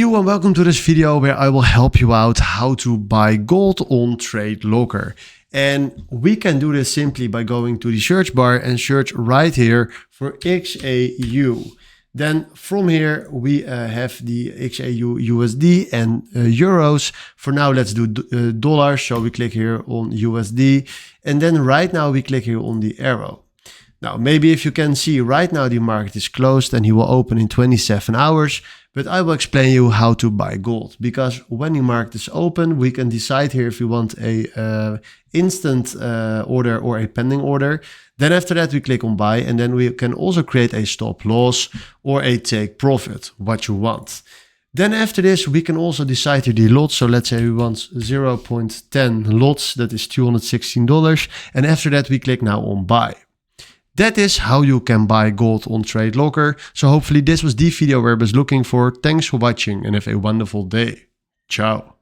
you and welcome to this video where I will help you out how to buy gold on TradeLocker. And we can do this simply by going to the search bar and search right here for XAU. Then from here we have the XAU USD and euros. For now let's do dollars, so we click here on USD and then right now we click here on the arrow. Now, maybe if you can see right now the market is closed and he will open in 27 hours, but I will explain you how to buy gold, because when the market is open, we can decide here if we want a instant order or a pending order. Then after that, we click on buy, and then we can also create a stop loss or a take profit, what you want. Then after this, we can also decide here the lots. So let's say we want 0.10 lots, that is $216. And after that, we click now on buy. That is how you can buy gold on TradeLocker. So hopefully this was the video where I was looking for. Thanks for watching and have a wonderful day. Ciao.